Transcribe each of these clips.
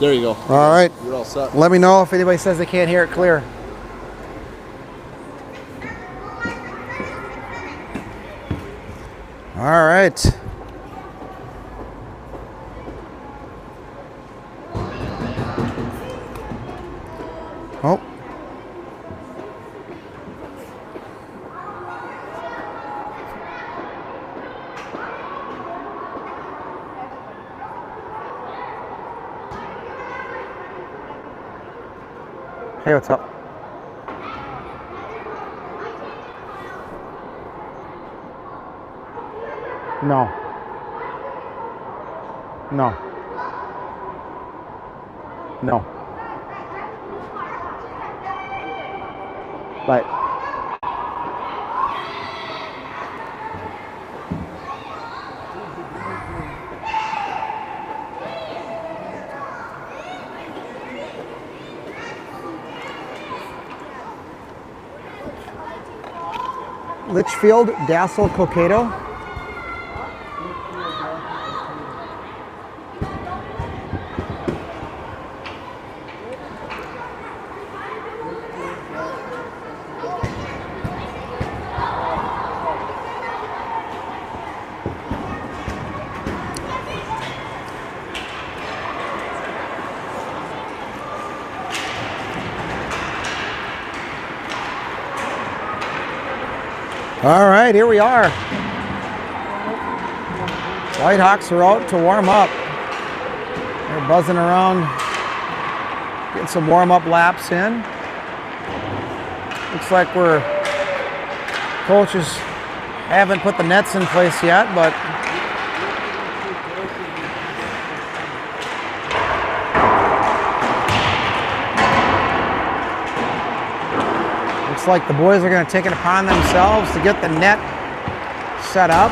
There you go. All right. You're all set. Let me know if anybody says they can't hear it clear. All right. Oh. Hey, what's up? No. No. No. But Litchfield, Dassel, Cokato. All right, here we are. Whitehawks are out to warm up. They're buzzing around, getting some warm-up laps in. Looks like coaches haven't put the nets in place yet, but looks like the boys are going to take it upon themselves to get the net set up.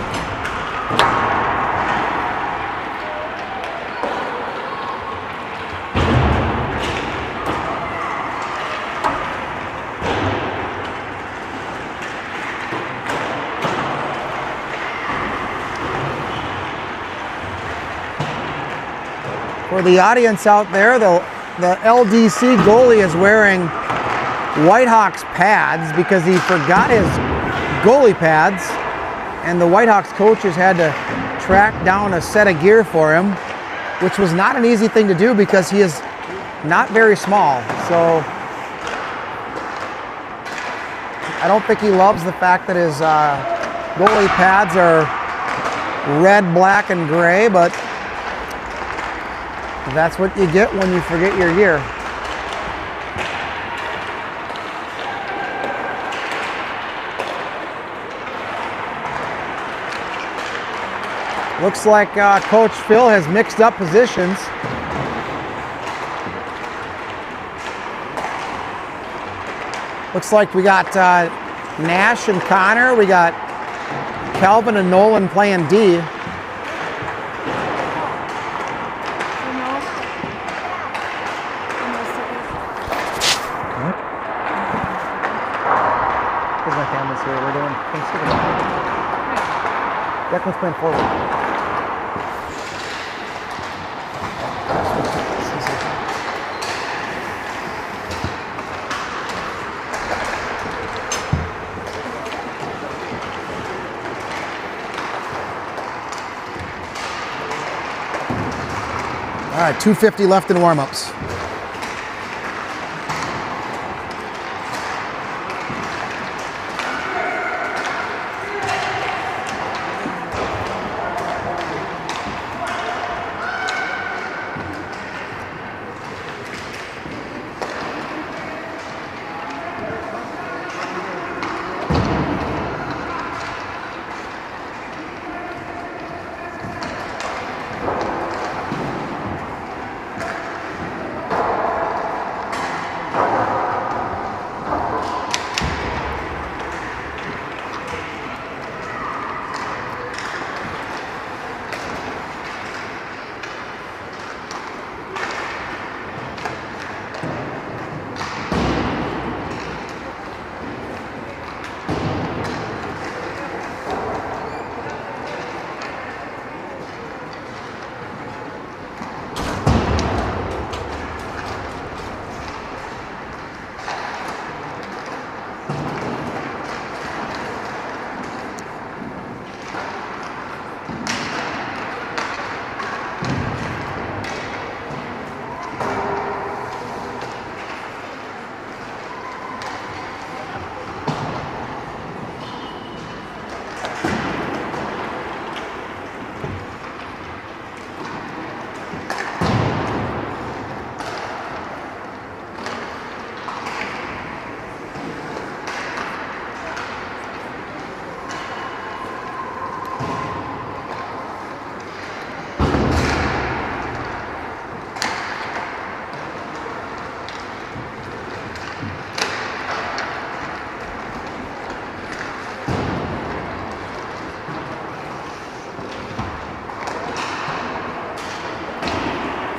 For the audience out there, the LDC goalie is wearing Whitehawks pads because he forgot his goalie pads, and the Whitehawks coaches had to track down a set of gear for him, which was not an easy thing to do because he is not very small. So I don't think he loves the fact that his goalie pads are red, black, and gray, but that's what you get when you forget your gear. Looks like Coach Phil has mixed up positions. Looks like we got Nash and Connor. We got Calvin and Nolan playing D. Because my family's here, we're doing Thanksgiving. Declan's playing forward. All right, 2:50 left in warm-ups.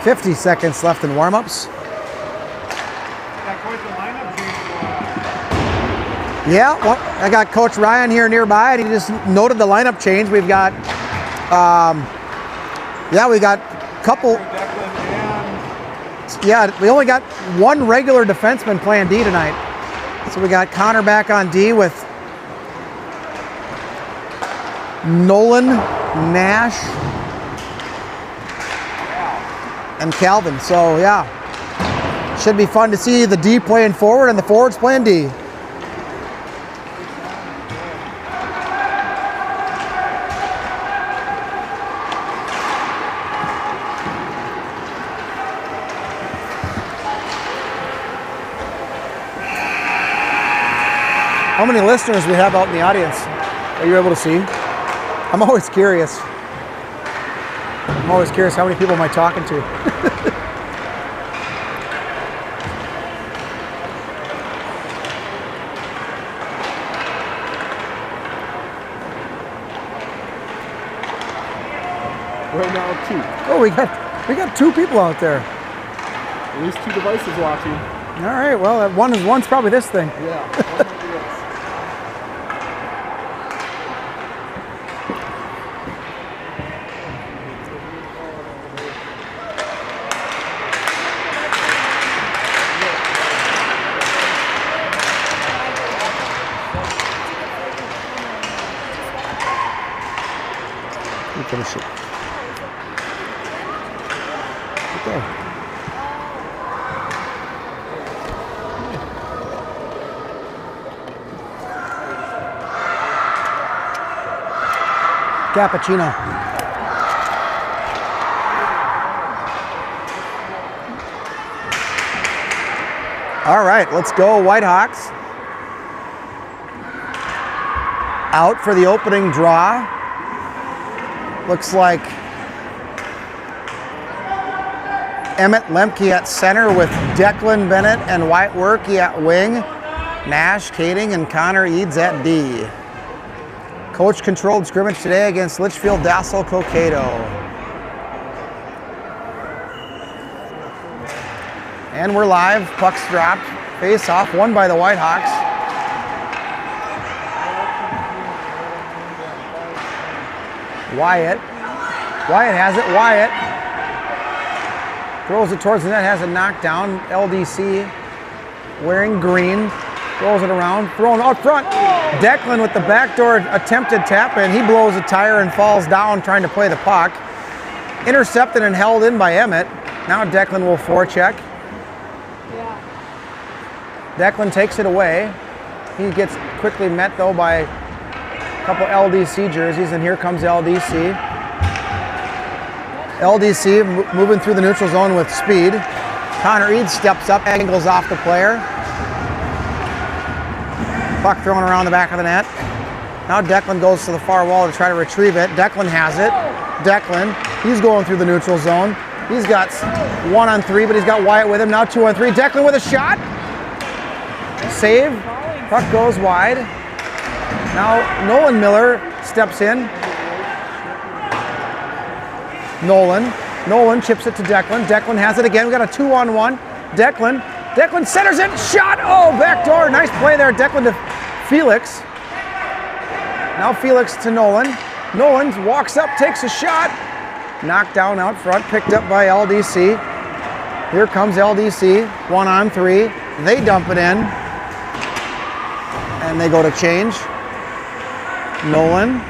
50 seconds left in warm-ups. Yeah, well, I got Coach Ryan here nearby, and he just noted the lineup change. We've got, we got a couple. Yeah, we only got one regular defenseman playing D tonight. So we got Connor back on D with Nolan, Nash, and Calvin. So yeah, should be fun to see the D playing forward and the forwards playing D. How many listeners we have out in the audience? Are you able to see? I'm always curious. How many people am I talking to? Right now, 2. Oh, we got 2 people out there. At least 2 devices watching. All right. Well, one's probably this thing. Yeah. Finish it. Okay. Cappuccino. All right, let's go Whitehawks. Out for the opening draw. Looks like Emmett Lemke at center with Declan Bennett and Wyatt Werke at wing. Nash, Kading, and Connor Eads at D. Coach-controlled scrimmage today against Litchfield, Dassel, Cokato. And we're live. Puck's dropped. Face-off won by the Whitehawks. Wyatt has it. Wyatt throws it towards the net, has a knockdown. LDC wearing green, throws it around, thrown out front. Declan with the backdoor attempted tap in. He blows a tire and falls down trying to play the puck. Intercepted and held in by Emmett. Now Declan will forecheck. Declan takes it away. He gets quickly met though by a couple LDC jerseys, and here comes LDC. LDC moving through the neutral zone with speed. Connor Eads steps up, angles off the player. Puck thrown around the back of the net. Now Declan goes to the far wall to try to retrieve it. Declan has it. Declan, he's going through the neutral zone. He's got 1-on-3, but he's got Wyatt with him. Now 2-on-3. Declan with a shot. Save. Puck goes wide. Now Nolan Miller steps in. Nolan chips it to Declan. Declan has it again. We got a 2-on-1. Declan centers it. Shot. Oh, backdoor. Nice play there. Declan to Felix. Now Felix to Nolan. Nolan walks up, takes a shot. Knocked down out front. Picked up by LDC. Here comes LDC. 1-on-3. They dump it in. And they go to change. Nolan.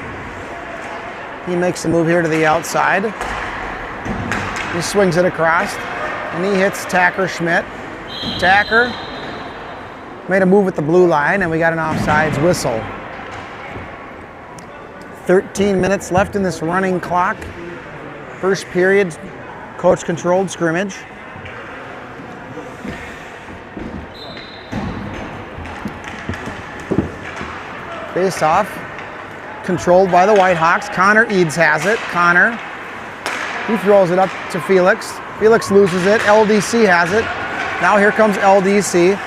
He makes a move here to the outside. He swings it across. And he hits Tacker Schmidt. Tacker made a move with the blue line, and we got an offsides whistle. 13 minutes left in this running clock. First period, coach-controlled scrimmage. Face-off, controlled by the Whitehawks. Connor Eads has it. Connor, he throws it up to Felix. Felix loses it. LDC has it. Now here comes LDC.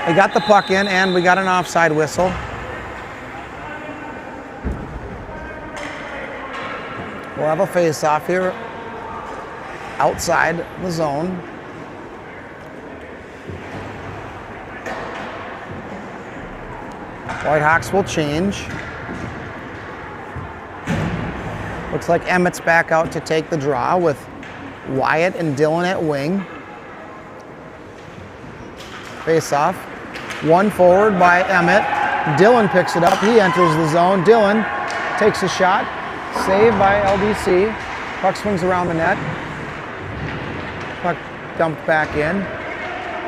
They got the puck in, and we got an offside whistle. We'll have a face-off here. outside the zone. Whitehawks will change. Looks like Emmett's back out to take the draw with Wyatt and Dylan at wing. Face off. One forward by Emmett. Dylan picks it up. He enters the zone. Dylan takes a shot. Saved by LDC. Puck swings around the net. Puck dumped back in.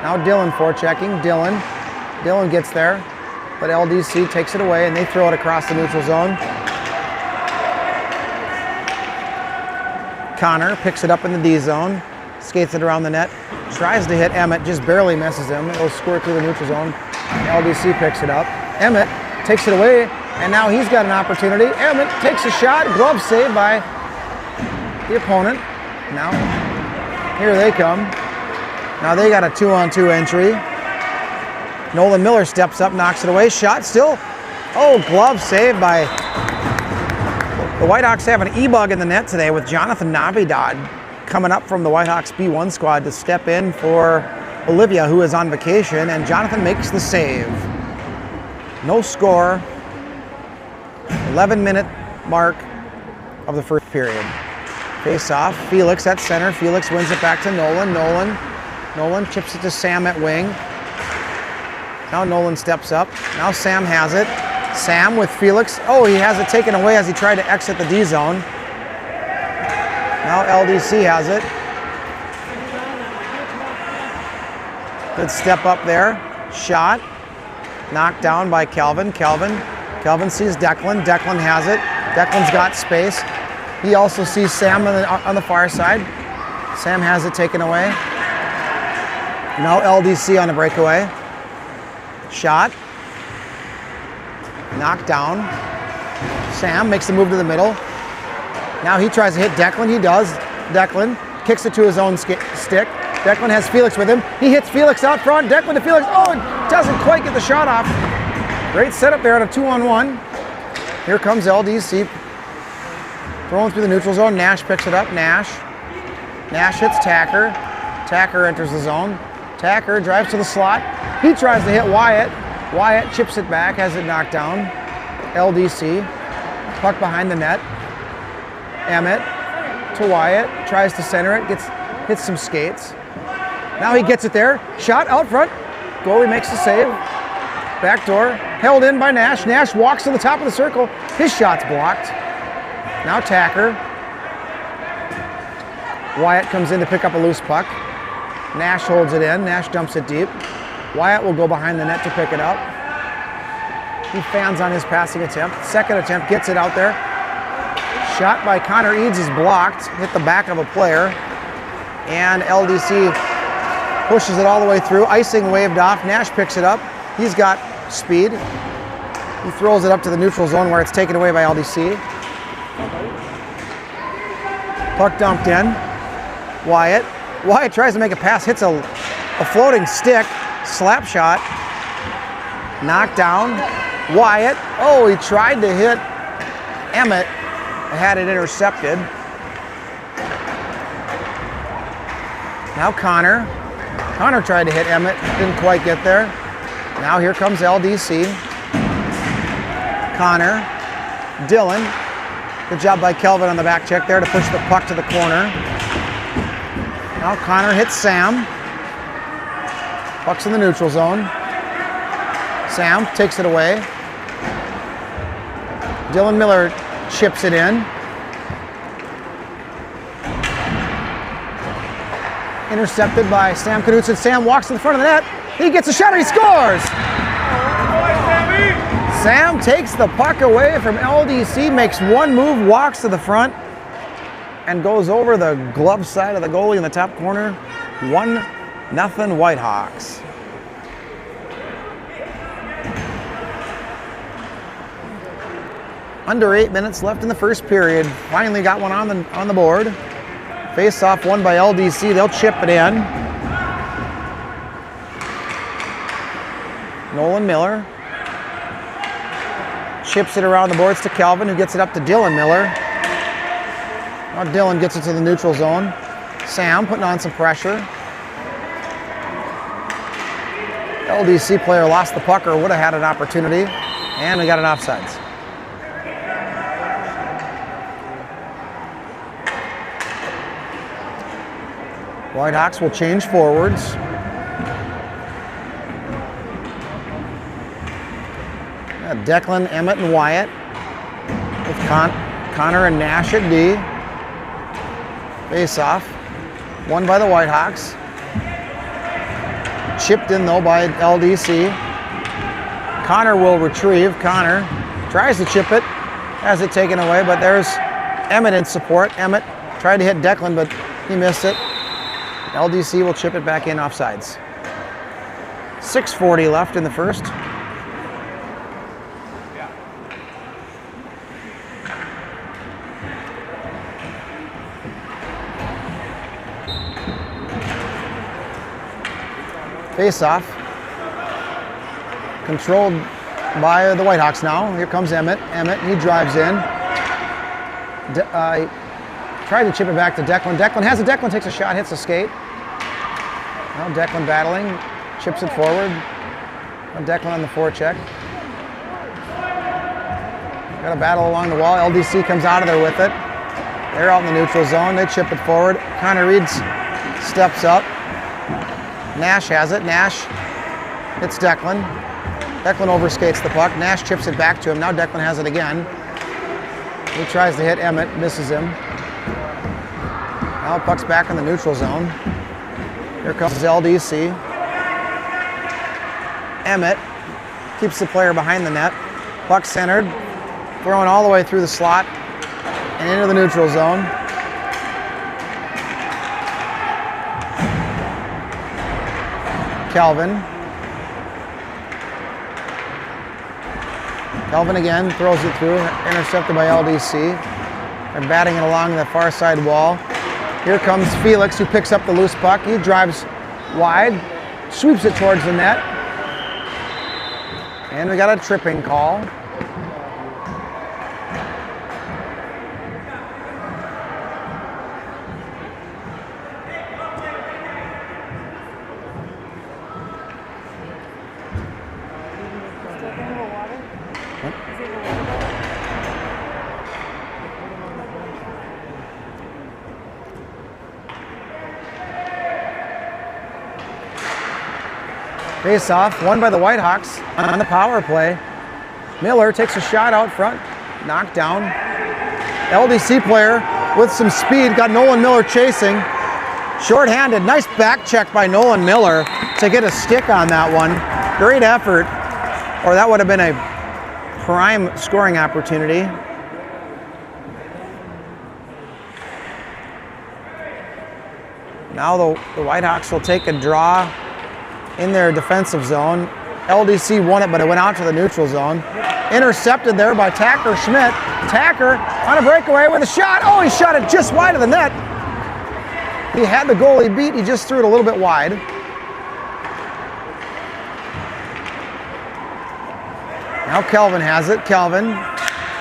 Now Dylan forechecking. Dylan gets there, but LDC takes it away and they throw it across the neutral zone. Connor picks it up in the D zone, skates it around the net, tries to hit Emmett, just barely misses him. It'll squirt through the neutral zone. LDC picks it up. Emmett takes it away, and now he's got an opportunity. Emmett takes a shot, glove saved by the opponent. Now, here they come. Now they got a 2-on-2 entry. Nolan Miller steps up, knocks it away. Shot still. Oh, glove saved by... The Whitehawks have an E-bug in the net today with Jonathan Navidad coming up from the Whitehawks B1 squad to step in for Olivia, who is on vacation, and Jonathan makes the save. No score. 11-minute mark of the first period. Face off. Felix at center. Felix wins it back to Nolan. Nolan chips it to Sam at wing. Now Nolan steps up. Now Sam has it. Sam with Felix. Oh, he has it taken away as he tried to exit the D zone. Now LDC has it. Good step up there. Shot. Knocked down by Kelvin. Kelvin sees Declan. Declan has it. Declan's got space. He also sees Sam on the far side. Sam has it taken away. Now LDC on a breakaway. Shot. Knocked down. Sam makes the move to the middle. Now he tries to hit Declan. He does. Declan kicks it to his own stick. Declan has Felix with him. He hits Felix out front. Declan to Felix. Oh, doesn't quite get the shot off. Great setup there on a 2-on-1. Here comes LDC. Throwing through the neutral zone. Nash picks it up. Nash hits Tacker. Tacker enters the zone. Tacker drives to the slot. He tries to hit Wyatt. Wyatt chips it back, has it knocked down. LDC, puck behind the net. Emmett to Wyatt, tries to center it, hits some skates. Now he gets it there, shot out front. Goalie makes the save. Backdoor, held in by Nash. Nash walks to the top of the circle. His shot's blocked. Now Tacker. Wyatt comes in to pick up a loose puck. Nash holds it in, Nash dumps it deep. Wyatt will go behind the net to pick it up. He fans on his passing attempt. Second attempt, gets it out there. Shot by Connor Eads is blocked, hit the back of a player. And LDC pushes it all the way through. Icing waved off. Nash picks it up. He's got speed. He throws it up to the neutral zone where it's taken away by LDC. Puck dumped in. Wyatt tries to make a pass, hits a floating stick. Slap shot, knocked down. Wyatt, oh, he tried to hit Emmett, had it intercepted. Now Connor tried to hit Emmett, didn't quite get there. Now here comes LDC. Connor, Dylan, good job by Kelvin on the back check there to push the puck to the corner. Now Connor hits Sam. Puck's in the neutral zone. Sam takes it away. Dylan Miller chips it in. Intercepted by Sam Knutson. Sam walks to the front of the net. He gets a shot and he scores! Sam takes the puck away from LDC, makes one move, walks to the front, and goes over the glove side of the goalie in the top corner. 1-0 Whitehawks. Under 8 minutes left in the first period. Finally got one on the board. Face-off won by LDC. They'll chip it in. Nolan Miller chips it around the boards to Kelvin, who gets it up to Dylan Miller. Now Dylan gets it to the neutral zone. Sam putting on some pressure. LDC player lost the puck or would have had an opportunity, and we got an offsides. Whitehawks will change forwards. Declan, Emmett, and Wyatt with Connor and Nash at D. Face-off, won by the Whitehawks. Chipped in though by LDC. Connor will retrieve. Connor tries to chip it, has it taken away, but there's Emmett in support. Emmett tried to hit Declan, but he missed it. LDC will chip it back in offsides. 6:40 left in the first. Face-off, controlled by the Whitehawks now. Here comes Emmett. Emmett, he drives in. He tried to chip it back to Declan. Declan has it. Declan takes a shot, hits a skate. Now Declan battling, chips it forward. Now Declan on the forecheck. Got a battle along the wall. LDC comes out of there with it. They're out in the neutral zone. They chip it forward. Connor Reed steps up. Nash has it. Nash hits Declan. Declan overskates the puck. Nash chips it back to him. Now Declan has it again. He tries to hit Emmett, misses him. Now puck's back in the neutral zone. Here comes LDC. Emmett keeps the player behind the net. Puck centered, thrown all the way through the slot and into the neutral zone. Calvin. Calvin again throws it through, intercepted by LDC. They're batting it along the far side wall. Here comes Felix, who picks up the loose puck. He drives wide, sweeps it towards the net. And we got a tripping call. Face-off, won by the Whitehawks on the power play. Miller takes a shot out front, knocked down. LDC player with some speed, got Nolan Miller chasing. Short-handed, nice back check by Nolan Miller to get a stick on that one. Great effort, or that would have been a prime scoring opportunity. Now the Whitehawks will take a draw in their defensive zone. LDC won it, but it went out to the neutral zone. Intercepted there by Tacker Schmidt. Tacker on a breakaway with a shot. Oh, he shot it just wide of the net. He had the goalie beat. He just threw it a little bit wide. Now Kelvin has it. Kelvin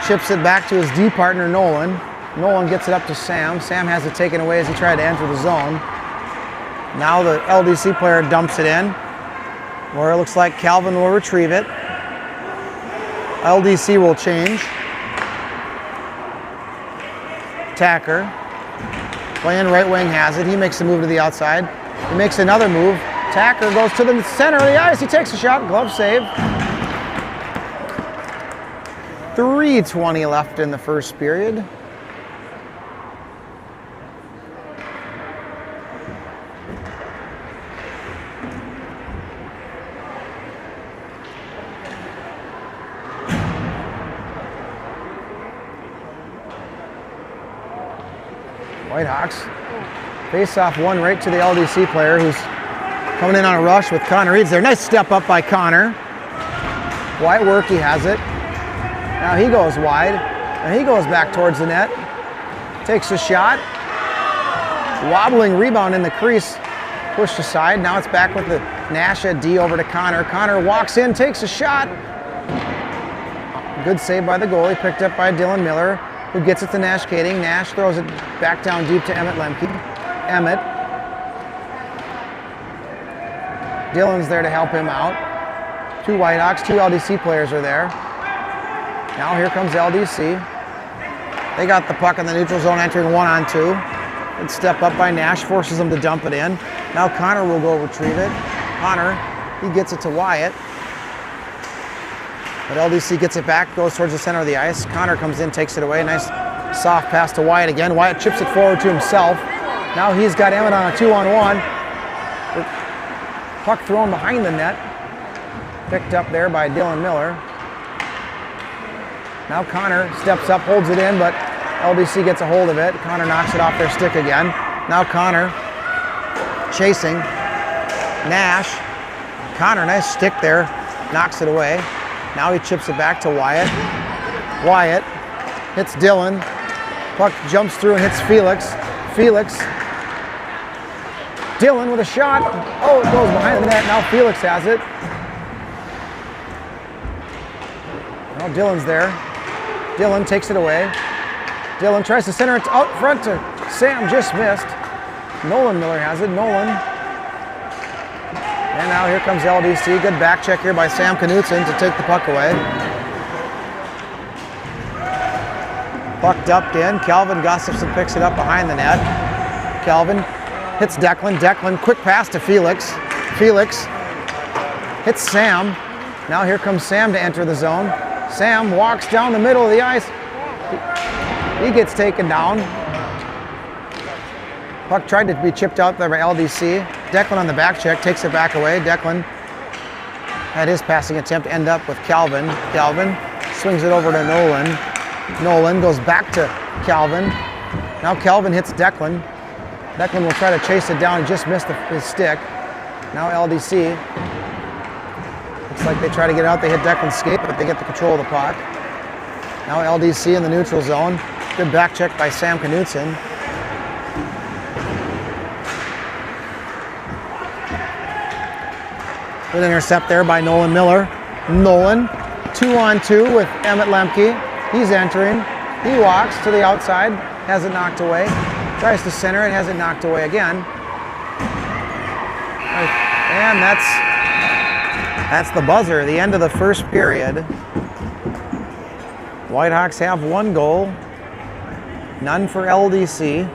chips it back to his D partner, Nolan. Nolan gets it up to Sam. Sam has it taken away as he tried to enter the zone. Now the LDC player dumps it in, where it looks like Calvin will retrieve it. LDC will change. Tacker, playing right wing, has it. He makes a move to the outside. He makes another move. Tacker goes to the center of the ice. He takes a shot, glove save. 3:20 left in the first period. Whitehawks. Face-off one right to the LDC player who's coming in on a rush with Connor Reeds there. Nice step up by Connor. White work, he has it. Now he goes wide, and he goes back towards the net. Takes a shot. Wobbling rebound in the crease. Pushed aside. Now it's back with the Nash at D over to Connor. Connor walks in, takes a shot. Good save by the goalie, picked up by Dylan Miller, who gets it to Nash Kading. Nash throws it back down deep to Emmett Lemke. Emmett. Dylan's there to help him out. 2 Whitehawks, 2 LDC players are there. Now here comes LDC. They got the puck in the neutral zone entering 1-on-2. Good step up by Nash, forces him to dump it in. Now Connor will go retrieve it. Connor, he gets it to Wyatt. But LDC gets it back, goes towards the center of the ice. Connor comes in, takes it away. Nice soft pass to Wyatt again. Wyatt chips it forward to himself. Now he's got Emmett on a 2-on-1. Puck thrown behind the net. Picked up there by Dylan Miller. Now Connor steps up, holds it in, but LDC gets a hold of it. Connor knocks it off their stick again. Now Connor chasing. Nash. Connor, nice stick there. Knocks it away. Now he chips it back to Wyatt. Wyatt hits Dylan. Puck jumps through and hits Felix. Felix. Dylan with a shot. Oh, it goes behind the net. Now Felix has it. Now Dylan's there. Dylan takes it away. Dylan tries to center it out front to Sam, just missed. Nolan Miller has it. Nolan. And now here comes LDC. Good back check here by Sam Knutson to take the puck away. Puck dumped in. Calvin Gustafson picks it up behind the net. Calvin hits Declan. Declan, quick pass to Felix. Felix hits Sam. Now here comes Sam to enter the zone. Sam walks down the middle of the ice. He gets taken down. Puck tried to be chipped out there by LDC. Declan on the back check, takes it back away. Declan had his passing attempt end up with Calvin. Calvin swings it over to Nolan. Nolan goes back to Calvin. Now Calvin hits Declan. Declan will try to chase it down, just missed his stick. Now LDC. Looks like they try to get out. They hit Declan's skate, but they get the control of the puck. Now LDC in the neutral zone. Good back check by Sam Knutson. Good intercept there by Nolan Miller. Nolan, 2-on-2 with Emmett Lemke. He's entering. He walks to the outside, has it knocked away. Tries to center it, has it knocked away again. And that's the buzzer, the end of the first period. Whitehawks have 1 goal, none for LDC.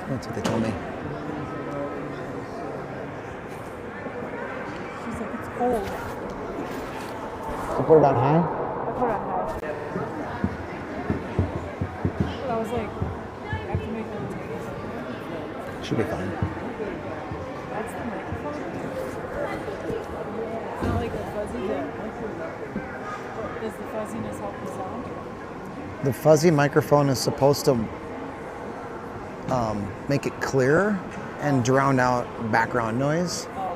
That's what they told me. She's like, it's cold. You put it on high? I put it on high. But I was like, I have to make them take it. Should be fine. That's the microphone. It's not like the fuzzy bit. Does the fuzziness help the sound? The fuzzy microphone is supposed to make it clearer and drown out background noise. Oh.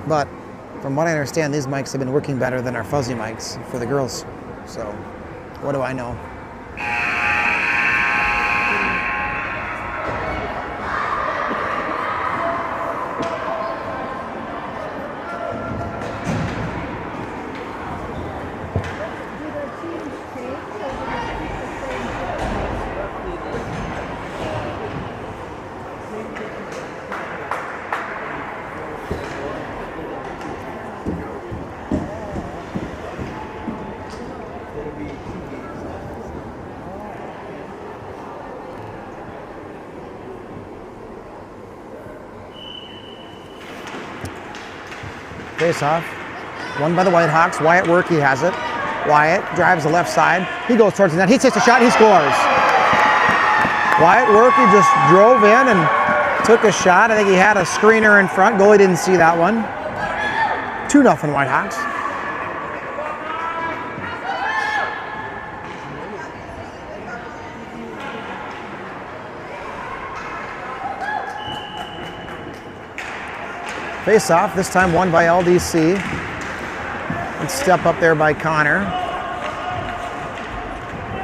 But from what I understand, these mics have been working better than our fuzzy mics for the girls. So what do I know? Face off. Won by the Whitehawks. Wyatt Workey has it. Wyatt drives the left side. He goes towards the net. He takes a shot. He scores. Wyatt Workey just drove in and took a shot. I think he had a screener in front. Goalie didn't see that one. 2-0 Whitehawks. Face off, this time won by LDC. And step up there by Connor.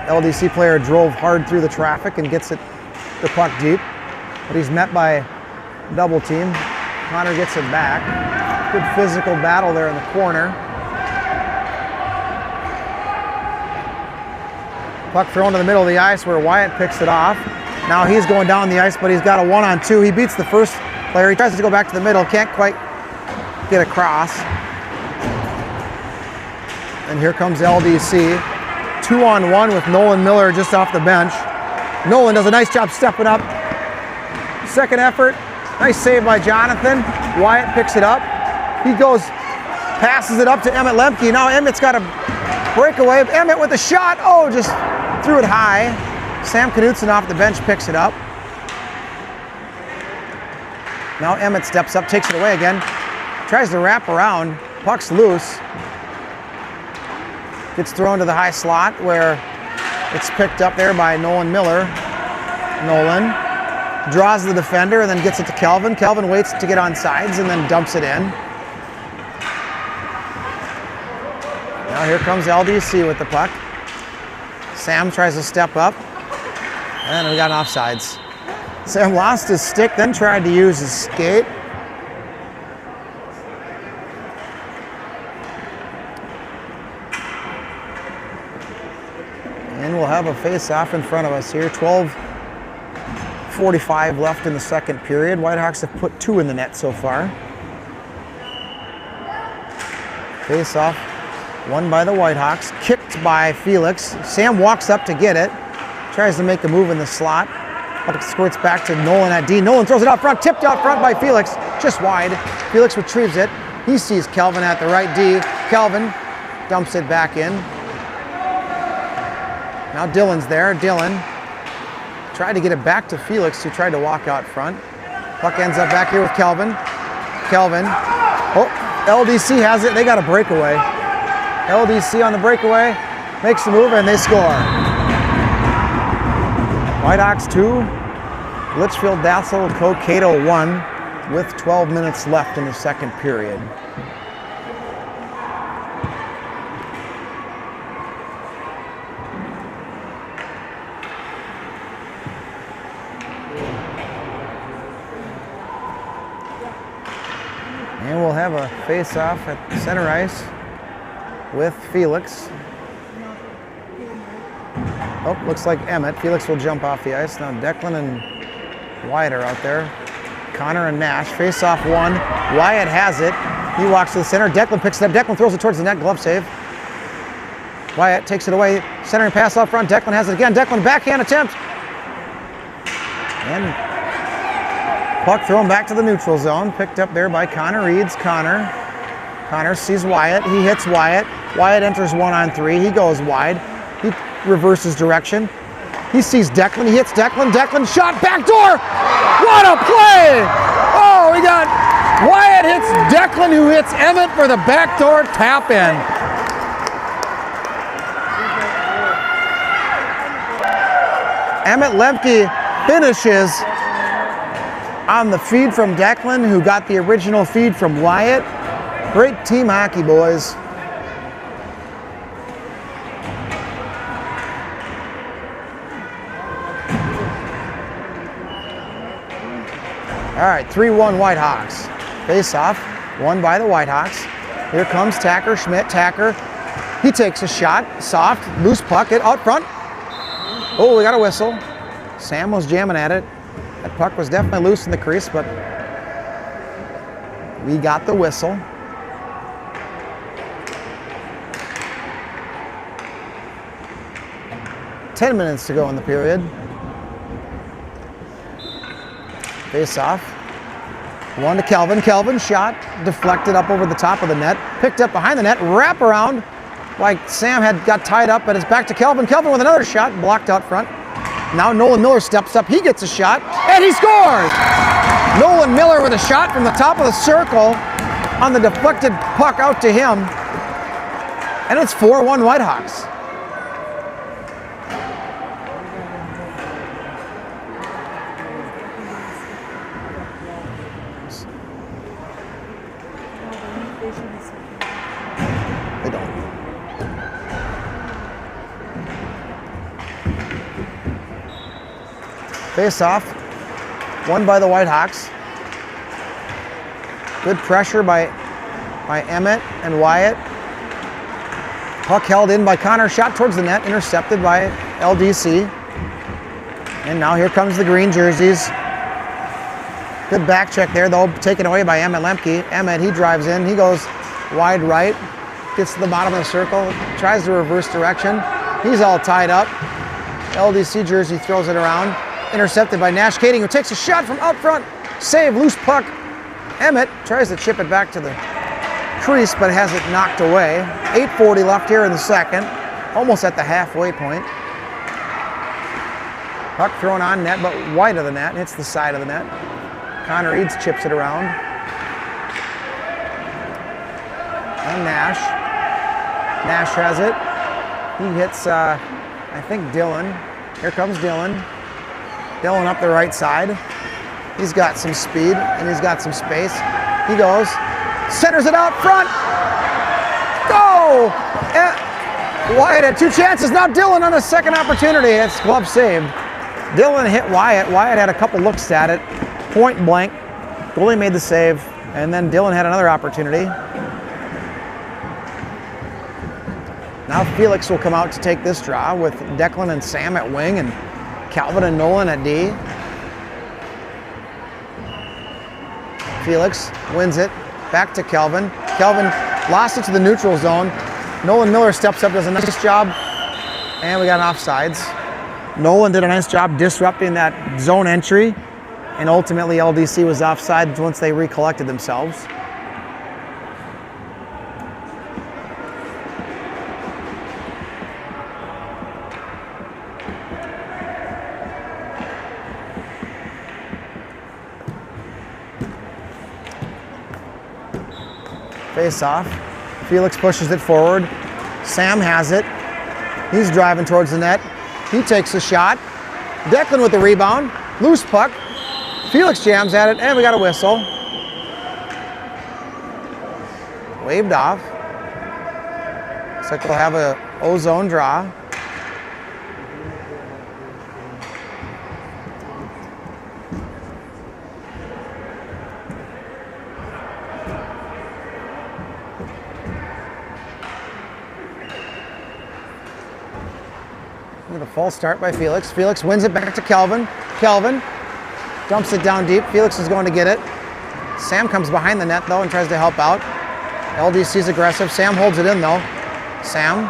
LDC player drove hard through the traffic and gets the puck deep, but he's met by double team. Connor gets it back. Good physical battle there in the corner. Puck thrown to the middle of the ice where Wyatt picks it off. Now he's going down the ice, but he's got a 1-on-2. He beats the first player. He tries to go back to the middle, can't quite get across. And here comes LDC. 2-on-1 with Nolan Miller just off the bench. Nolan does a nice job stepping up. Second effort. Nice save by Jonathan. Wyatt picks it up. He goes, passes it up to Emmett Lemke. Now Emmett's got a breakaway. Emmett with a shot. Oh, just threw it high. Sam Knutson off the bench picks it up. Now Emmett steps up, takes it away again. Tries to wrap around. Puck's loose. Gets thrown to the high slot where it's picked up there by Nolan Miller. Nolan draws the defender and then gets it to Kelvin. Kelvin waits to get on sides and then dumps it in. Now here comes LDC with the puck. Sam tries to step up, and we got an offsides. Sam lost his stick, then tried to use his skate. And we'll have a face-off in front of us here. 12:45 left in the second period. Whitehawks have put 2 in the net so far. Face-off. Won by the Whitehawks, kicked by Felix. Sam walks up to get it, tries to make a move in the slot. Puck squirts back to Nolan at D. Nolan throws it out front, tipped out front by Felix, just wide. Felix retrieves it. He sees Kelvin at the right D. Kelvin dumps it back in. Now Dylan's there. Dylan tried to get it back to Felix, who tried to walk out front. Puck ends up back here with Kelvin. Kelvin. Oh, LDC has it. They got a breakaway. LDC on the breakaway, makes the move, and they score. Whitehawks 2, Litchfield, Dassel, Cokato 1, with 12 minutes left in the second period. And we'll have a face-off at center ice with Felix. Oh, looks like Emmett. Felix will jump off the ice. Now Declan and Wyatt are out there. Connor and Nash face off 1. Wyatt has it. He walks to the center. Declan picks it up. Declan throws it towards the net. Glove save. Wyatt takes it away. Centering pass off front. Declan has it again. Declan backhand attempt. And puck thrown back to the neutral zone. Picked up there by Connor Reeds. Connor sees Wyatt. He hits Wyatt. Wyatt enters 1-on-3. He goes wide. He reverses direction. He sees Declan. He hits Declan. Declan shot backdoor. What a play! Oh, we got Wyatt hits Declan, who hits Emmett for the backdoor tap in. Emmett Lemke finishes on the feed from Declan, who got the original feed from Wyatt. Great team hockey, boys. All right, 3-1 Whitehawks. Face off, won by the Whitehawks. Here comes Tacker, Schmidt, Tacker. He takes a shot, soft, loose puck, out front. Oh, we got a whistle. Sam was jamming at it. That puck was definitely loose in the crease, but we got the whistle. Ten minutes to go in the period. Face off. 1 to Kelvin. Kelvin shot, deflected up over the top of the net, picked up behind the net, wrap around like Sam got tied up, but it's back to Kelvin. Kelvin with another shot, blocked out front. Now Nolan Miller steps up, he gets a shot, and he scores! Nolan Miller with a shot from the top of the circle on the deflected puck out to him, and it's 4-1 Whitehawks. Face-off, won by the Whitehawks. Good pressure by Emmett and Wyatt. Puck held in by Connor, shot towards the net, intercepted by LDC. And now here comes the green jerseys. Good back check there, though, taken away by Emmett Lemke. Emmett, he drives in, he goes wide right, gets to the bottom of the circle, tries to reverse direction. He's all tied up. LDC jersey throws it around, intercepted by Nash Kading, who takes a shot from out front. Save, loose puck. Emmett tries to chip it back to the crease, but has it knocked away. 8:40 left here in the second, almost at the halfway point. Puck thrown on net, but wide of the net, hits the side of the net. Connor Eads chips it around. And Nash. Nash has it. He hits, I think, Dylan. Here comes Dylan. Dylan up the right side. He's got some speed and he's got some space. He goes, centers it out front. Go! Wyatt had two chances. Now Dylan on a second opportunity. It's glove saved. Dylan hit Wyatt. Wyatt had a couple looks at it. Point blank. Goalie made the save. And then Dylan had another opportunity. Now Felix will come out to take this draw with Declan and Sam at wing and Calvin and Nolan at D. Felix wins it. Back to Calvin. Calvin lost it to the neutral zone. Nolan Miller steps up, does a nice job. And we got an offsides. Nolan did a nice job disrupting that zone entry. And ultimately LDC was offside once they recollected themselves. Face off. Felix pushes it forward. Sam has it. He's driving towards the net. He takes a shot. Declan with the rebound. Loose puck. Felix jams at it, and we got a whistle. Waved off. Looks like we'll have a O-zone draw. A false start by Felix. Felix wins it back to Calvin. Calvin dumps it down deep. Felix is going to get it. Sam comes behind the net, though, and tries to help out. LDC's aggressive. Sam holds it in, though. Sam.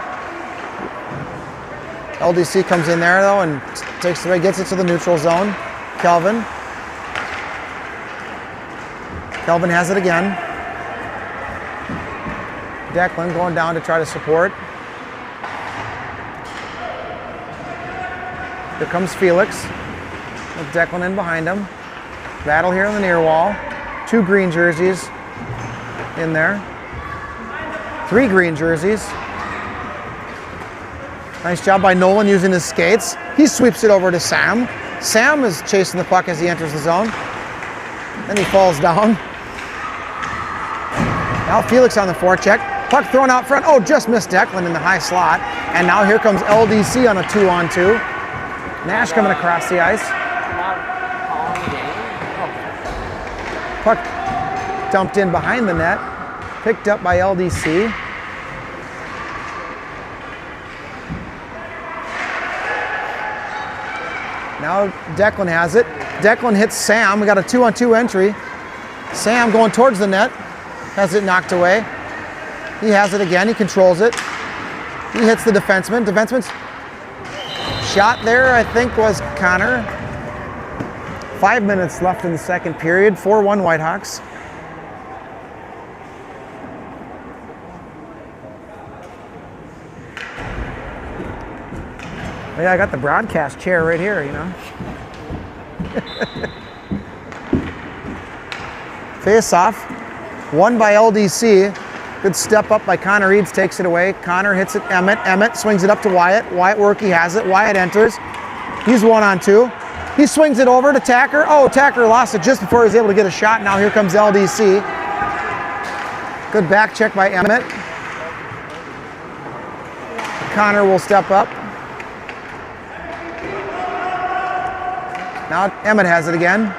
LDC comes in there, though, and takes away, gets it to the neutral zone. Calvin. Calvin has it again. Declan going down to try to support. Here comes Felix with Declan in behind him. Battle here on the near wall. Two green jerseys in there. Three green jerseys. Nice job by Nolan using his skates. He sweeps it over to Sam. Sam is chasing the puck as he enters the zone. Then he falls down. Now Felix on the forecheck. Puck thrown out front. Oh, just missed Declan in the high slot. And now here comes LDC on a 2-on-2. Nash coming across the ice. Puck dumped in behind the net. Picked up by LDC. Now Declan has it. Declan hits Sam. We got a 2-on-2 entry. Sam going towards the net. Has it knocked away. He has it again. He controls it. He hits the defenseman. Defenseman's shot there, I think, was Connor. 5 minutes left in the second period. 4-1 Whitehawks. Yeah, I got the broadcast chair right here, you know. Face off. Won by LDC. Good step up by Connor Eads, takes it away. Connor hits it, Emmett. Emmett swings it up to Wyatt. Wyatt work, he has it. Wyatt enters. He's 1-on-2. He swings it over to Tacker. Oh, Tacker lost it just before he was able to get a shot. Now here comes LDC. Good back check by Emmett. Connor will step up. Now Emmett has it again.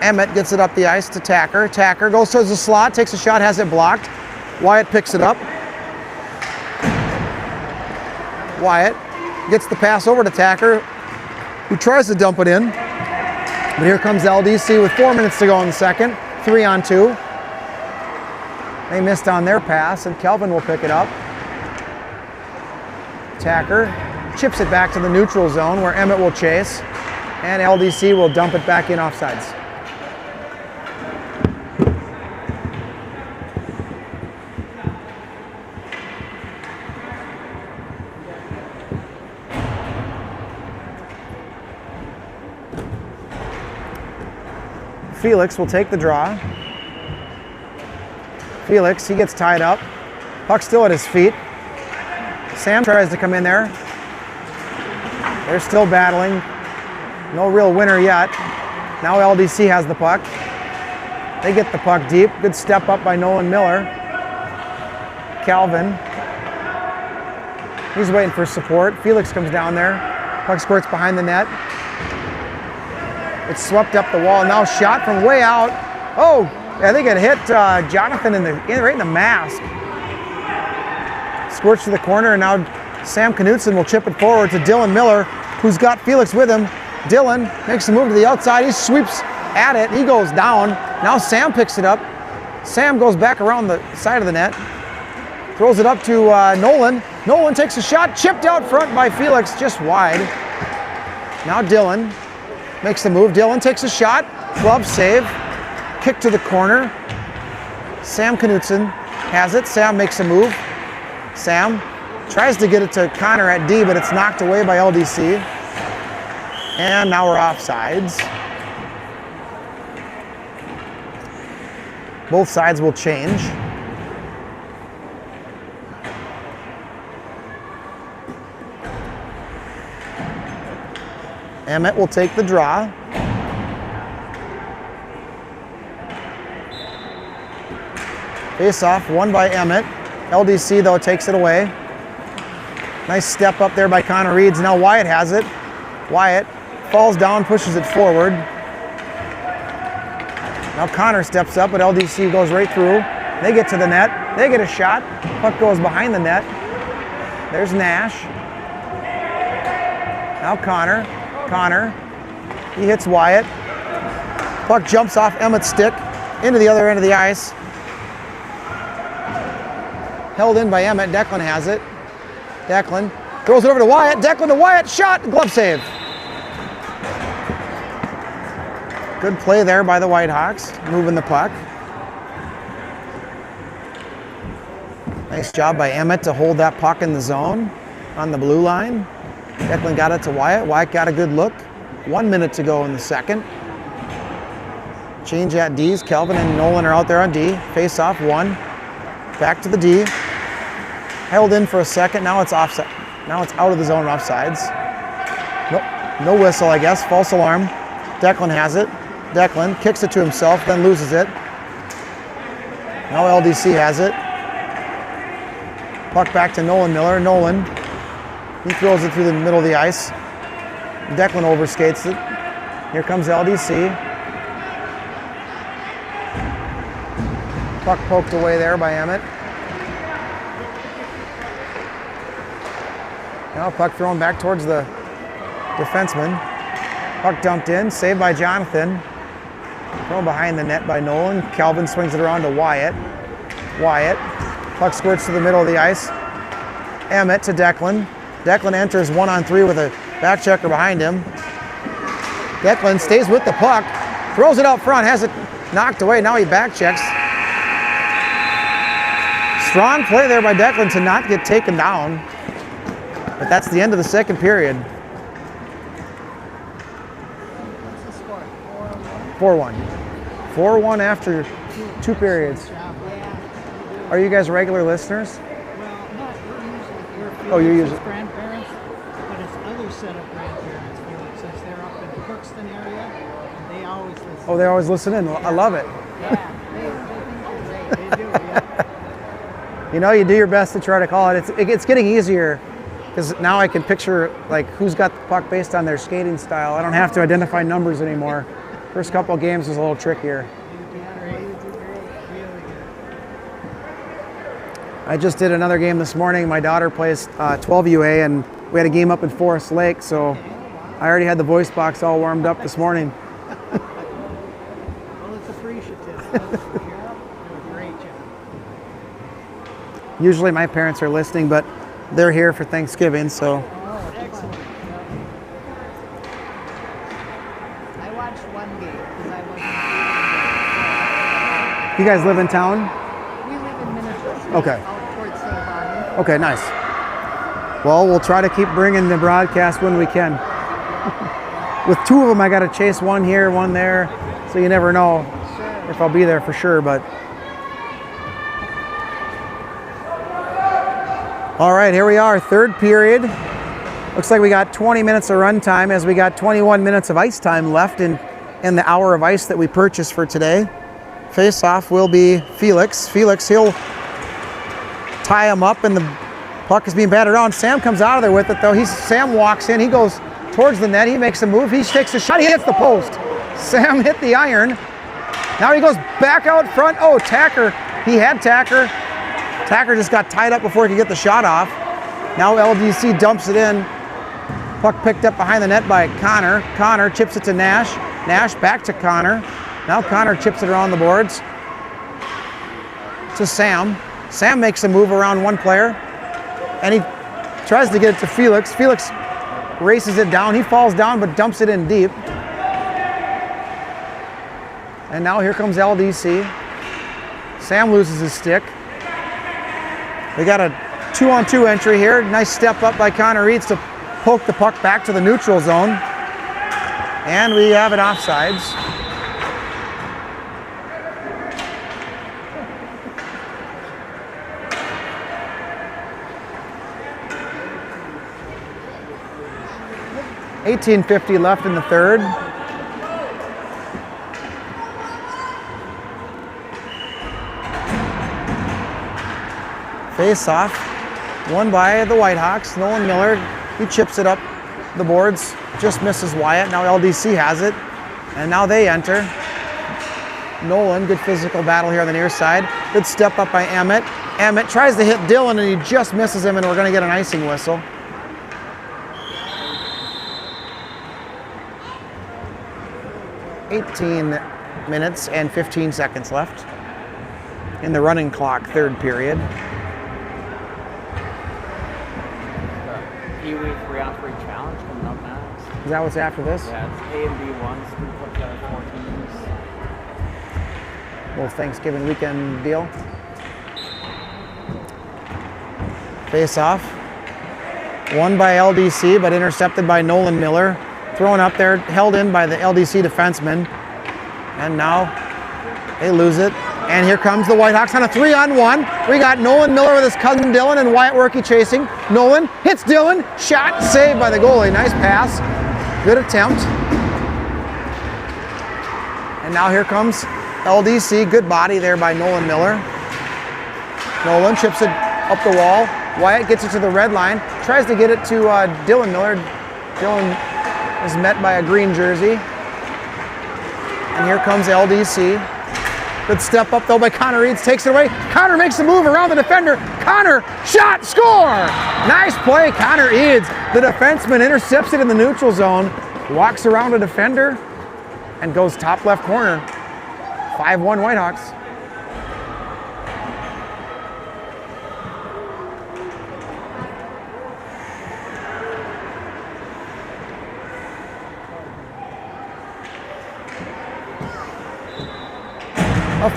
Emmett gets it up the ice to Tacker. Tacker goes towards the slot, takes a shot, has it blocked. Wyatt picks it up. Wyatt gets the pass over to Tacker, who tries to dump it in. But here comes LDC with 4 minutes to go in the second. 3-on-2. They missed on their pass, and Kelvin will pick it up. Tacker chips it back to the neutral zone where Emmett will chase, and LDC will dump it back in offsides. Felix will take the draw. Felix, he gets tied up. Puck still at his feet. Sam tries to come in there. They're still battling. No real winner yet. Now LDC has the puck. They get the puck deep. Good step up by Nolan Miller. Calvin. He's waiting for support. Felix comes down there. Puck squirts behind the net. It's swept up the wall. Now shot from way out. Oh, I think it hit Jonathan right in the mask. Squirts to the corner, and now Sam Knutson will chip it forward to Dylan Miller, who's got Felix with him. Dylan makes a move to the outside. He sweeps at it. He goes down. Now Sam picks it up. Sam goes back around the side of the net. Throws it up to Nolan. Nolan takes a shot. Chipped out front by Felix, just wide. Now Dylan makes the move. Dylan takes a shot. Glove save. Kick to the corner. Sam Knutson has it. Sam makes a move. Sam tries to get it to Connor at D, but it's knocked away by LDC. And now we're offsides. Both sides will change. Emmett will take the draw. Face off, won by Emmett. LDC, though, takes it away. Nice step up there by Connor Reeds. Now Wyatt has it. Wyatt falls down, pushes it forward. Now Connor steps up, but LDC goes right through. They get to the net. They get a shot. Puck goes behind the net. There's Nash. Now Connor. Connor. He hits Wyatt. Puck jumps off Emmett's stick into the other end of the ice. Held in by Emmett. Declan has it. Declan throws it over to Wyatt. Declan to Wyatt. Shot. Glove save. Good play there by the Whitehawks. Moving the puck. Nice job by Emmett to hold that puck in the zone on the blue line. Declan got it to Wyatt. Wyatt got a good look. 1 minute to go in the second. Change at D's. Kelvin and Nolan are out there on D. Face off, one. Back to the D. Held in for a second. Now it's offside. Now it's out of the zone, offsides. Nope. No whistle, I guess. False alarm. Declan has it. Declan kicks it to himself, then loses it. Now LDC has it. Puck back to Nolan Miller. Nolan. He throws it through the middle of the ice. Declan overskates it. Here comes LDC. Puck poked away there by Emmett. Now puck thrown back towards the defenseman. Puck dumped in, saved by Jonathan. Thrown behind the net by Nolan. Calvin swings it around to Wyatt. Wyatt. Puck squirts to the middle of the ice. Emmett to Declan. Declan enters 1-on-3 with a back checker behind him. Declan stays with the puck. Throws it out front, has it knocked away. Now he back checks. Strong play there by Declan to not get taken down. But that's the end of the second period. 4-1. 4-1 after 2 periods. Are you guys regular listeners? Well, not usually. Oh, you're usually grandparents, but it's other set of grandparents since they're up in the Crookston area, and they always listen. Oh, they always listen in. I love it. Yeah, they think they're great. They do, yeah. You know, you do your best to try to call it. It's getting easier Because now I can picture like who's got the puck based on their skating style. I don't have to identify numbers anymore. First couple of games was a little trickier. I just did another game this morning. My daughter plays 12 UA, and we had a game up in Forest Lake, so I already had the voice box all warmed up this morning. Well, it's appreciative. You're doing a great job. Usually my parents are listening, but they're here for Thanksgiving, so. Oh, excellent. I watched one game because I wasn't. You guys live in town? We live in Minnesota. Okay. Out towards St. Bonnie. Okay, nice. Well, we'll try to keep bringing the broadcast when we can. With two of them, I got to chase one here, one there, so you never know if I'll be there for sure, but. All right, here we are, third period. Looks like we got 20 minutes of run time as we got 21 minutes of ice time left in the hour of ice that we purchased for today. Face-off will be Felix. Felix, he'll tie him up and the puck is being batted around. Sam comes out of there with it though. Sam walks in, he goes towards the net, he makes a move, he takes a shot, he hits the post. Sam hit the iron. Now he goes back out front. Oh, Tacker, he had Tacker. Tacker just got tied up before he could get the shot off. Now LDC dumps it in. Puck picked up behind the net by Connor. Connor chips it to Nash. Nash back to Connor. Now Connor chips it around the boards to Sam. Sam makes a move around one player and he tries to get it to Felix. Felix races it down. He falls down but dumps it in deep. And now here comes LDC. Sam loses his stick. We got a 2-on-2 entry here. Nice step up by Connor Eads to poke the puck back to the neutral zone. And we have it offsides. $18.50 left in the third. Face off, won by the Whitehawks. Nolan Miller, he chips it up the boards, just misses Wyatt. Now LDC has it, and now they enter. Nolan, good physical battle here on the near side. Good step up by Emmett. Emmett tries to hit Dylan, and he just misses him, and we're going to get an icing whistle. $18 minutes and 15 seconds left in the running clock, third period. Pee-wee 3-on-3 challenge coming up next. Is that what's after this? Yeah, it's A and B ones, 3 put together 4 teams. Little Thanksgiving weekend deal. Face off. Won by LDC, but intercepted by Nolan Miller. Thrown up there, held in by the LDC defenseman. And now they lose it. And here comes the Whitehawks on a 3-on-1. We got Nolan Miller with his cousin Dylan and Wyatt Workey chasing. Nolan hits Dylan. Shot saved by the goalie. Nice pass. Good attempt. And now here comes LDC. Good body there by Nolan Miller. Nolan chips it up the wall. Wyatt gets it to the red line. Tries to get it to Dylan Miller. Dylan is met by a green jersey. And here comes LDC. Good step up though by Connor Eads, takes it away. Connor makes a move around the defender. Connor, shot, score! Nice play, Connor Eads. The defenseman intercepts it in the neutral zone, walks around a defender, and goes top left corner. 5-1 Whitehawks.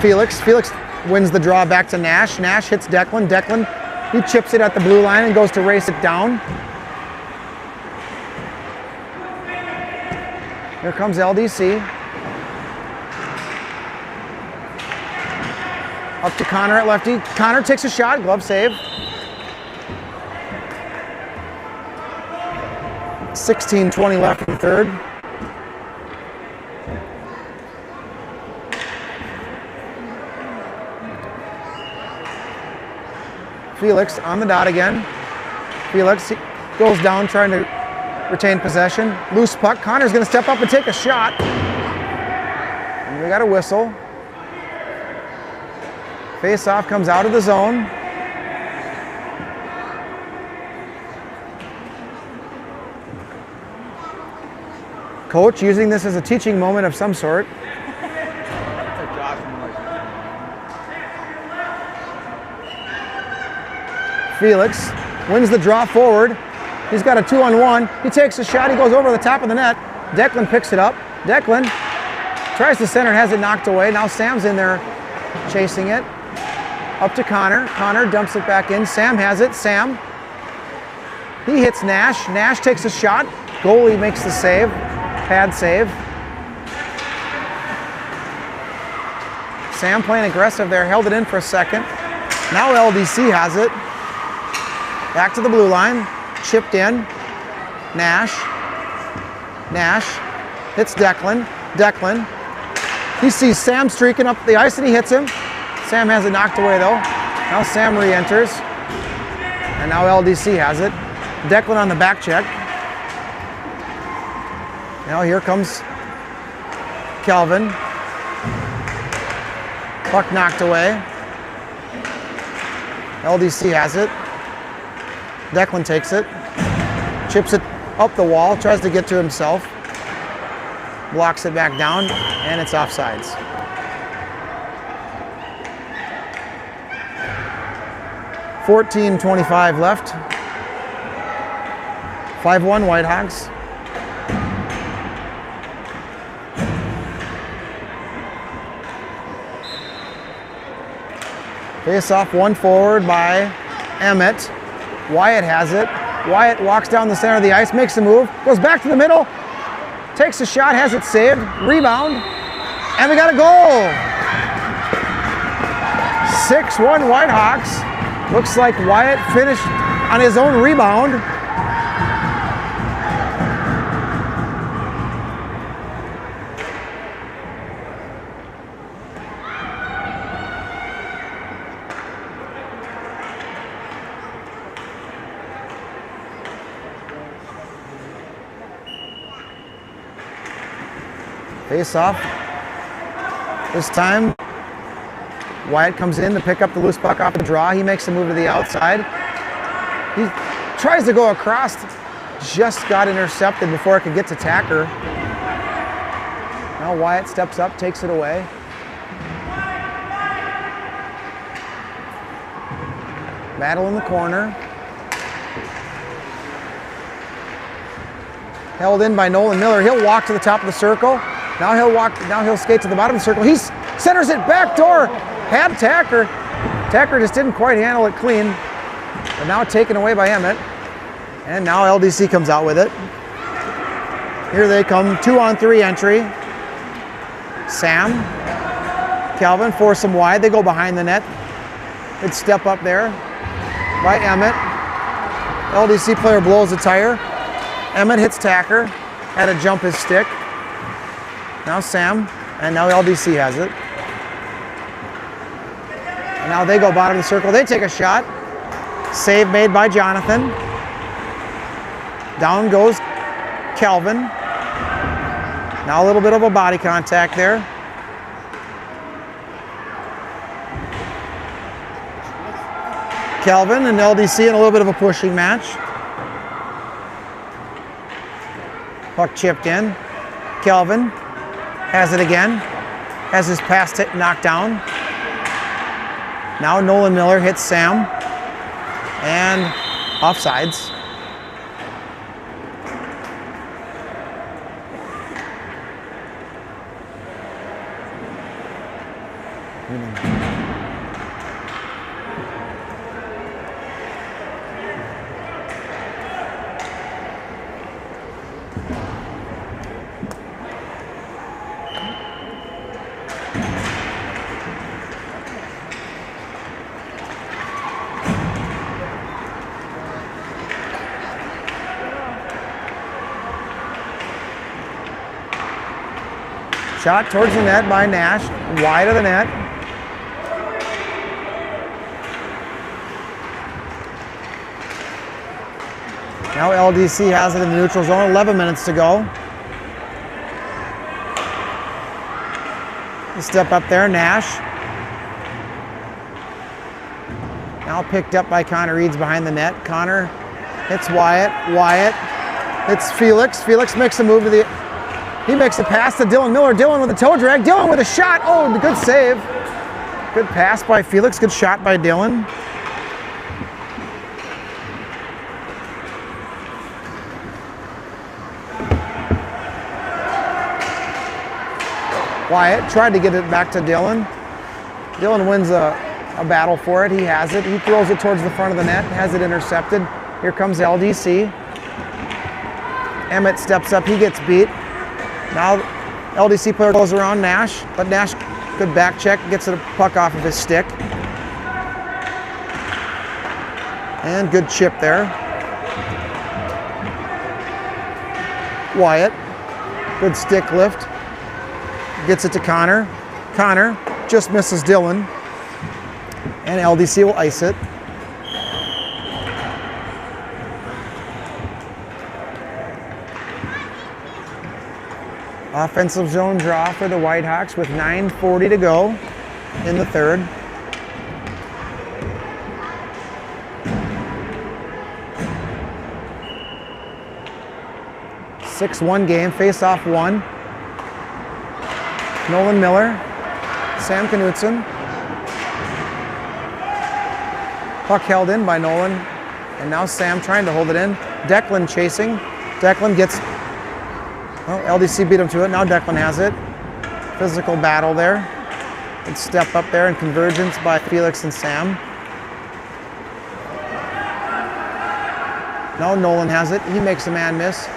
Felix wins the draw back to Nash. Nash hits Declan. Declan, he chips it at the blue line and goes to race it down. Here comes LDC. Up to Connor at lefty. Connor takes a shot, glove save. 16:20 left in the third. Felix on the dot again. Felix goes down trying to retain possession. Loose puck. Connor's going to step up and take a shot. And we got a whistle. Face-off comes out of the zone. Coach using this as a teaching moment of some sort. Felix wins the draw forward. He's got a 2-on-1. He takes a shot. He goes over the top of the net. Declan picks it up. Declan tries to center, has it knocked away. Now Sam's in there chasing it. Up to Connor. Connor dumps it back in. Sam has it. Sam. He hits Nash. Nash takes a shot. Goalie makes the save. Pad save. Sam playing aggressive there. Held it in for a second. Now LDC has it. Back to the blue line. Chipped in. Nash. Nash hits Declan. Declan. He sees Sam streaking up the ice and he hits him. Sam has it knocked away though. Now Sam re-enters. And now LDC has it. Declan on the back check. Now here comes Kelvin. Puck knocked away. LDC has it. Declan takes it. Chips it up the wall. Tries to get to himself. Blocks it back down. And it's offsides. .14:25 left. 5-1 Whitehogs. Face off, one forward by Emmett. Wyatt has it. Wyatt walks down the center of the ice, makes a move, goes back to the middle, takes a shot, has it saved, rebound, and we got a goal. 6-1 Whitehawks. Looks like Wyatt finished on his own rebound. Face off. This time, Wyatt comes in to pick up the loose puck off the draw. He makes a move to the outside. He tries to go across. Just got intercepted before it could get to Tacker. Now Wyatt steps up, takes it away. Battle in the corner. Held in by Nolan Miller. He'll walk to the top of the circle. Now he'll skate to the bottom of the circle. He centers it back door. Had Tacker. Tacker just didn't quite handle it clean. But now taken away by Emmett. And now LDC comes out with it. Here they come, 2-on-3 entry. Sam. Calvin force them wide. They go behind the net. Good step up there by Emmett. LDC player blows the tire. Emmett hits Tacker. Had to jump his stick. Now Sam, and now LDC has it. And now they go bottom of the circle. They take a shot. Save made by Jonathan. Down goes Kelvin. Now a little bit of a body contact there. Kelvin and LDC in a little bit of a pushing match. Puck chipped in. Kelvin has it again. Has his pass knocked down. Now Nolan Miller hits Sam. And offsides. Shot towards the net by Nash, wide of the net. Now LDC has it in the neutral zone, 11 minutes to go. Step up there, Nash. Now picked up by Connor Reeds behind the net. Connor hits Wyatt. Wyatt hits Felix. Felix makes a move to the... He makes a pass to Dylan Miller. Dylan with a toe drag. Dylan with a shot. Oh, good save. Good pass by Felix. Good shot by Dylan. Wyatt tried to get it back to Dylan. Dylan wins a battle for it. He has it. He throws it towards the front of the net. Has it intercepted. Here comes LDC. Emmett steps up. He gets beat. Now LDC player goes around Nash, but Nash, good back check, gets the puck off of his stick. And good chip there. Wyatt, good stick lift. Gets it to Connor. Connor just misses Dylan. And LDC will ice it. Offensive zone draw for the Whitehawks with 9:40 to go in the third. (6-1) game, face-off 1. Nolan Miller, Sam Knutson. Puck held in by Nolan, and now Sam trying to hold it in. Declan chasing. Declan gets... Well, LDC beat him to it. Now Declan has it. Physical battle there. Good step up there and convergence by Felix and Sam. Now Nolan has it. He makes a man miss.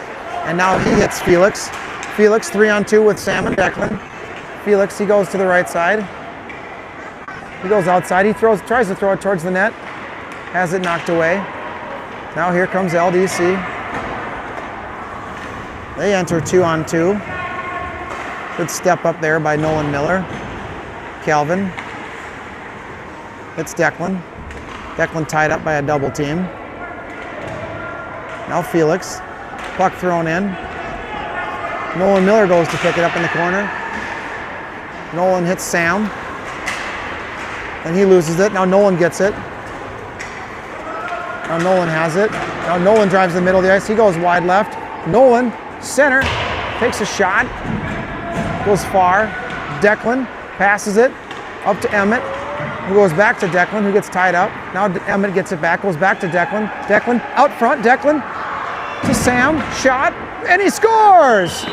And now he hits Felix. Felix 3-on-2 with Sam and Declan. Felix, he goes to the right side. He goes outside. He tries to throw it towards the net. Has it knocked away. Now here comes LDC. They enter 2-on-2. Good step up there by Nolan Miller. Calvin. It's Declan. Declan tied up by a double team. Now Felix. Puck thrown in. Nolan Miller goes to pick it up in the corner. Nolan hits Sam. And he loses it. Now Nolan gets it. Now Nolan has it. Now Nolan drives the middle of the ice. He goes wide left. Nolan, center, takes a shot. Goes far. Declan passes it up to Emmett, who goes back to Declan, who gets tied up. Now Emmett gets it back, goes back to Declan. Declan out front. Declan to Sam. Shot. And he scores!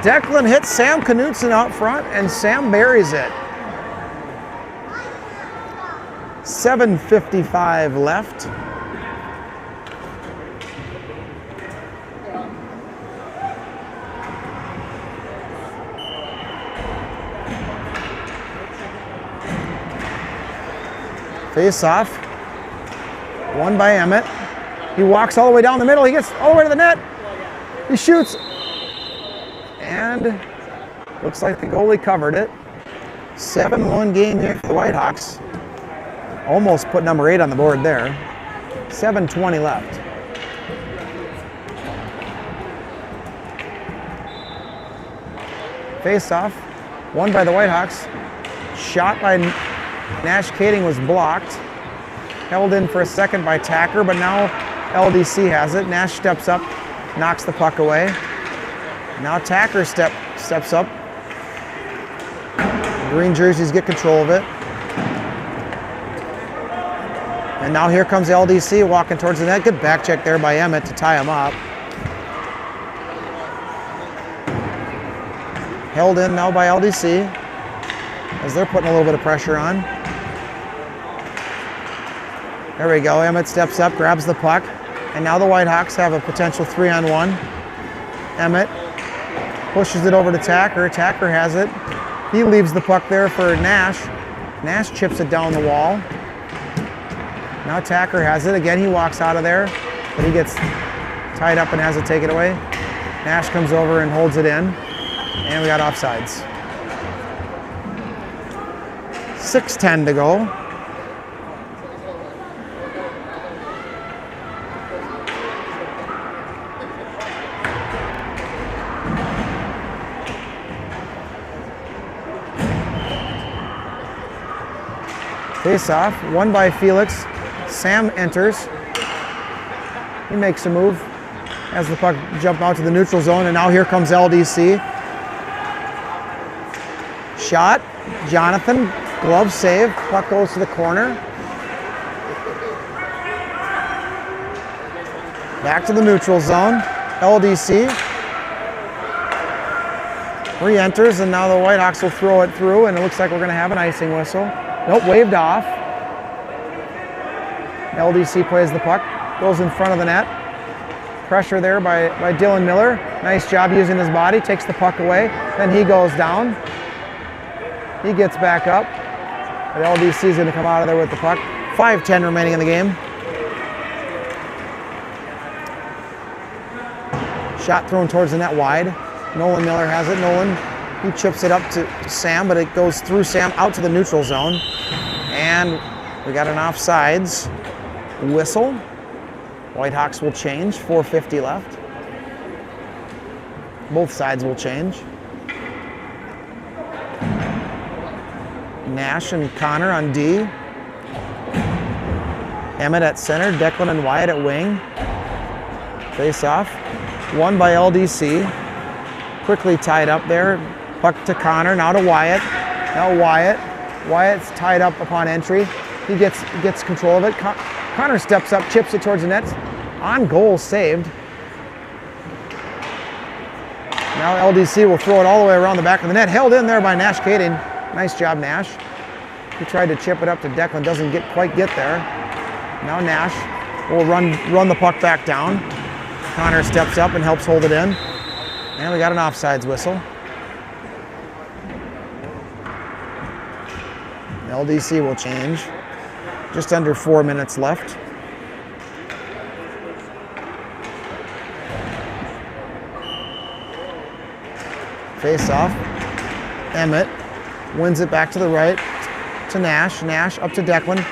Declan hits Sam Knutson out front, and Sam buries it. 7:55 left. Face off. Won by Emmett. He walks all the way down the middle. He gets all the way to the net. He shoots. And looks like the goalie covered it. 7-1 game here for the Whitehawks. Almost put number 8 on the board there. 7:20 left. Face off. Won by the Whitehawks. Shot by Nash Kading was blocked. Held in for a second by Tacker, but now LDC has it. Nash steps up, knocks the puck away. Now Tacker steps up. Green jerseys get control of it. And now here comes LDC walking towards the net. Good back check there by Emmett to tie him up. Held in now by LDC as they're putting a little bit of pressure on. There we go. Emmett steps up, grabs the puck, and now the Whitehawks have a potential 3-on-1. Emmett pushes it over to Tacker. Tacker has it. He leaves the puck there for Nash. Nash chips it down the wall. Now Tacker has it. Again, he walks out of there, but he gets tied up and has it taken away. Nash comes over and holds it in, and we got offsides. 6:10 to go. Face off, won by Felix. Sam enters. He makes a move as the puck jump out to the neutral zone, and now here comes LDC. Shot, Jonathan, glove save, puck goes to the corner. Back to the neutral zone, LDC. Re-enters, and now the Whitehawks will throw it through, and it looks like we're going to have an icing whistle. Nope, waved off. LDC plays the puck, goes in front of the net. Pressure there by Dylan Miller. Nice job using his body, takes the puck away. Then he goes down. He gets back up. But LDC is going to come out of there with the puck. 5:10 remaining in the game. Shot thrown towards the net wide. Nolan Miller has it. Nolan, he chips it up to Sam, but it goes through Sam out to the neutral zone. And we got an offsides whistle. Whitehawks will change, 4:50 left. Both sides will change. Nash and Connor on D. Emmett at center, Declan and Wyatt at wing. Face off, won by LDC. Quickly tied up there. Puck to Connor, now to Wyatt. Now Wyatt. Wyatt's tied up upon entry. He gets control of it. Connor steps up, chips it towards the net. On goal, saved. Now LDC will throw it all the way around the back of the net. Held in there by Nash Kading. Nice job, Nash. He tried to chip it up to Declan, doesn't quite get there. Now Nash will run the puck back down. Connor steps up and helps hold it in. And we got an offsides whistle. LDC will change. Just under 4 minutes left. Face off. Emmett wins it back to the right to Nash. Nash up to Declan.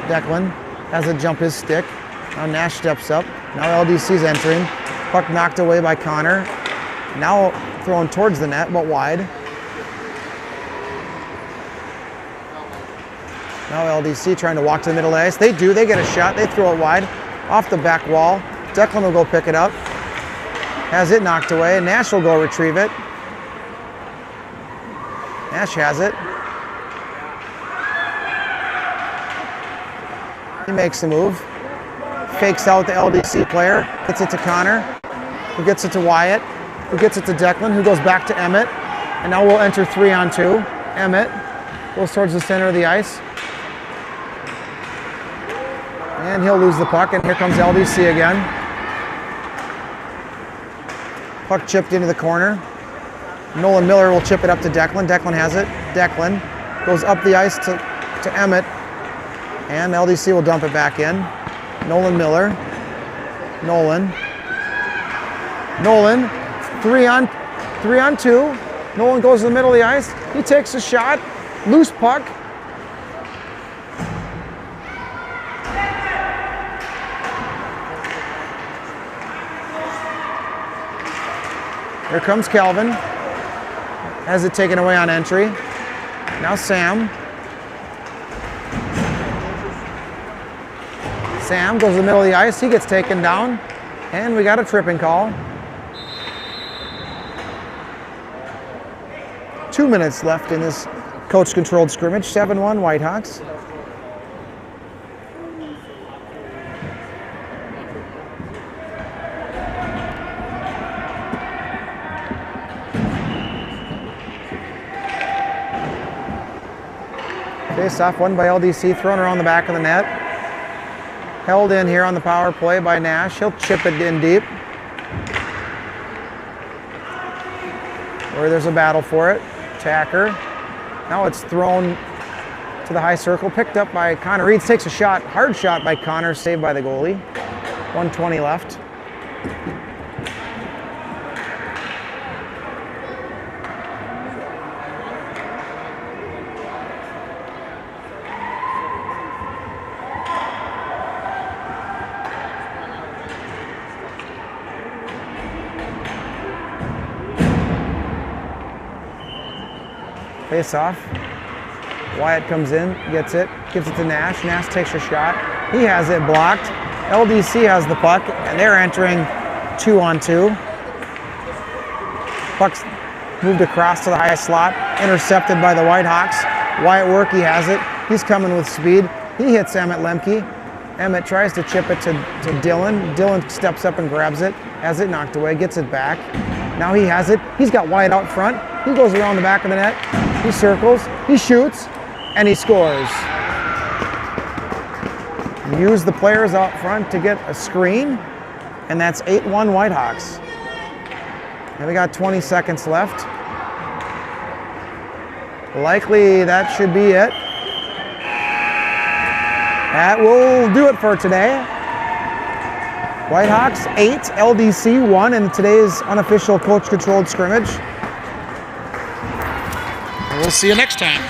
Declan has to jump his stick. Now Nash steps up. Now LDC's entering. Puck knocked away by Connor. Now thrown towards the net, but wide. Now LDC trying to walk to the middle of the ice. They do, they get a shot. They throw it wide off the back wall. Declan will go pick it up. Has it knocked away. Nash will go retrieve it. Nash has it. He makes the move. Fakes out the LDC player. Gets it to Connor. Who gets it to Wyatt. Who gets it to Declan. Who goes back to Emmett. And now we'll enter 3-on-2. Emmett goes towards the center of the ice. And he'll lose the puck. And here comes LDC again. Puck chipped into the corner. Nolan Miller will chip it up to Declan. Declan has it. Declan goes up the ice to Emmett. And LDC will dump it back in. Nolan Miller. Nolan. 3-on-2. Nolan goes to the middle of the ice. He takes a shot. Loose puck. Here comes Calvin. Has it taken away on entry. Now Sam. Sam goes to the middle of the ice. He gets taken down. And we got a tripping call. 2 minutes left in this coach-controlled scrimmage. 7-1 Whitehawks. Face off, won by LDC, thrown around the back of the net. Held in here on the power play by Nash. He'll chip it in deep. Where there's a battle for it. Tacker. Now it's thrown to the high circle. Picked up by Connor Reeds. Takes a shot. Hard shot by Connor. Saved by the goalie. 1:20 left. Face off. Wyatt comes in, gets it, gives it to Nash. Nash takes a shot. He has it blocked. LDC has the puck, and they're entering 2-on-2. Puck's moved across to the high slot, intercepted by the Whitehawks. Wyatt Workey has it. He's coming with speed. He hits Emmett Lemke. Emmett tries to chip it to Dylan. Dylan steps up and grabs it, has it knocked away, gets it back. Now he has it. He's got Wyatt out front. He goes around the back of the net. He circles, he shoots, and he scores. Use the players out front to get a screen, and that's 8-1 Whitehawks. And we got 20 seconds left. Likely that should be it. That will do it for today. Whitehawks 8, LDC 1 in today's unofficial coach-controlled scrimmage. We'll see you next time.